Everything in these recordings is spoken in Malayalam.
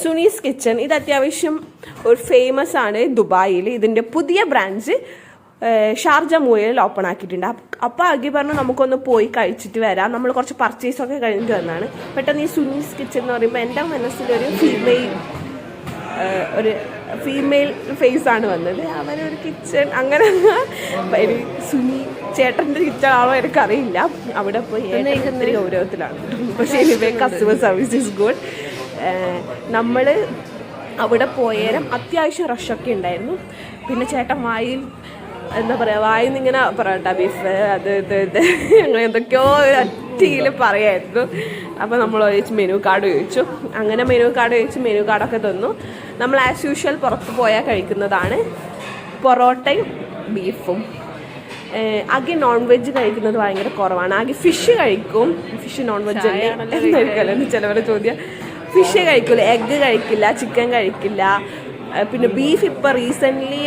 സുനീസ് കിച്ചൺ ഇത് അത്യാവശ്യം ഒരു ഫേമസ് ആണ് ദുബായിൽ. ഇതിൻ്റെ പുതിയ ബ്രാഞ്ച് ഷാർജ മൂലയിൽ ഓപ്പൺ ആക്കിയിട്ടുണ്ട്. അപ്പോൾ ആകെ പറഞ്ഞു നമുക്കൊന്ന് പോയി കഴിച്ചിട്ട് വരാം. നമ്മൾ കുറച്ച് പർച്ചേസൊക്കെ കഴിഞ്ഞിട്ട് വന്നതാണ്. പെട്ടെന്ന് ഈ സുനീസ് കിച്ചൺ എന്ന് പറയുമ്പോൾ എൻ്റെ മനസ്സിലൊരു ഫീമെയിൽ ഫേസ് ആണ് വന്നത്. അവരൊരു കിച്ചൺ അങ്ങനെ ഒരു സുനി ചേട്ടൻ്റെ കിച്ചൺ ആണോ എനിക്കറിയില്ല. അവിടെ പോയി ഒത്തിരി ഗൗരവത്തിലാണ്. പക്ഷേ anyway customer service is good. നമ്മൾ അവിടെ പോയേരം അത്യാവശ്യം റഷൊക്കെ ഉണ്ടായിരുന്നു. പിന്നെ ചേട്ടൻ എന്താ പറയുക, വായിൽ നിന്ന് ഇങ്ങനെ പറയട്ട ബീഫ് അത് ഇത് അങ്ങനെ എന്തൊക്കെയോ ഒറ്റയിൽ പറയായിരുന്നു. അപ്പോൾ നമ്മൾ ചോദിച്ചു മെനു കാർഡ് ചോദിച്ചു. അങ്ങനെ മെനു കാർഡ് ചോദിച്ചു, മെനു കാർഡൊക്കെ തന്നു. നമ്മൾ ആസ് യൂഷ്വൽ പുറത്ത് പോയാൽ കഴിക്കുന്നതാണ് പൊറോട്ടയും ബീഫും. ആകെ നോൺ വെജ് കഴിക്കുന്നത് ഭയങ്കര കുറവാണ്. ആകെ ഫിഷ് കഴിക്കും. ഫിഷ് നോൺ വെജ് അല്ലേ എന്തായിരിക്കും ചിലവരെ ചോദ്യം. ഫിഷ് കഴിക്കില്ല, എഗ്ഗ് കഴിക്കില്ല, ചിക്കൻ കഴിക്കില്ല. പിന്നെ ബീഫ് ഇപ്പോൾ റീസെൻ്റ്ലി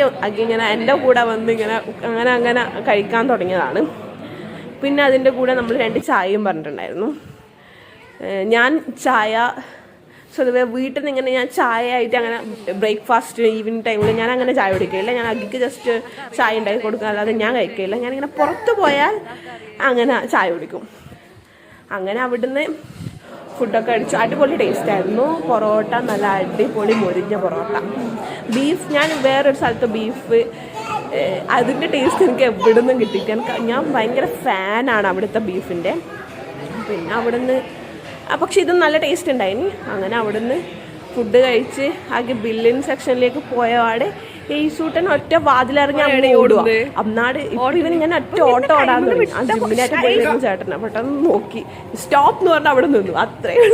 ഇങ്ങനെ എൻ്റെ കൂടെ വന്ന് ഇങ്ങനെ അങ്ങനെ കഴിക്കാൻ തുടങ്ങിയതാണ്. പിന്നെ അതിൻ്റെ കൂടെ നമ്മൾ 2 ചായയും പറഞ്ഞിട്ടുണ്ടായിരുന്നു. ഞാൻ ചായ സ്വതവേ വീട്ടിൽ നിന്ന് ഇങ്ങനെ ഞാൻ ചായ ആയിട്ട് അങ്ങനെ ബ്രേക്ക്ഫാസ്റ്റ് ഈവനിങ് ടൈമിൽ ഞാൻ അങ്ങനെ ചായ കുടിക്കില്ല. ഞാൻ അഗ്ഗിക്ക് ജസ്റ്റ് ചായ ഉണ്ടാക്കി കൊടുക്കുക, അല്ലാതെ ഞാൻ കഴിക്കില്ല. ഞാനിങ്ങനെ പുറത്ത് പോയാൽ അങ്ങനെ ചായ കുടിക്കും. അങ്ങനെ അവിടുന്ന് ഫുഡൊക്കെ അടിച്ചു. അടിപൊളി ടേസ്റ്റ് ആയിരുന്നു. പൊറോട്ട നല്ല അടിപൊളി മൊരിഞ്ഞ പൊറോട്ട. ബീഫ് ഞാൻ വേറൊരു സ്ഥലത്ത് ബീഫ് അതിൻ്റെ ടേസ്റ്റ് എനിക്ക് എവിടെ നിന്നും കിട്ടിയിട്ട് ഞാൻ ഭയങ്കര ഫാനാണ് അവിടുത്തെ ബീഫിൻ്റെ. പിന്നെ അവിടുന്ന് പക്ഷെ ഇത് നല്ല ടേസ്റ്റ് ഉണ്ടായിന്. അങ്ങനെ അവിടുന്ന് ഫുഡ് കഴിച്ച് ആകെ ബില്ലിൻ സെക്ഷനിലേക്ക് പോയപാടെ സൂട്ടൻ ഒറ്റ വാതിലിറങ്ങി ഓടുക. അന്നാട് ഇവനിങ്ങനെ ഒറ്റ ഓട്ടം ഓടാൻ തുടങ്ങി. ആ ജിമ്മിനായിട്ട് പോയി ചേട്ടനെ പെട്ടെന്ന് നോക്കി സ്റ്റോപ്പ് എന്ന് പറഞ്ഞാൽ അവിടെ നിന്നു. അത്രയും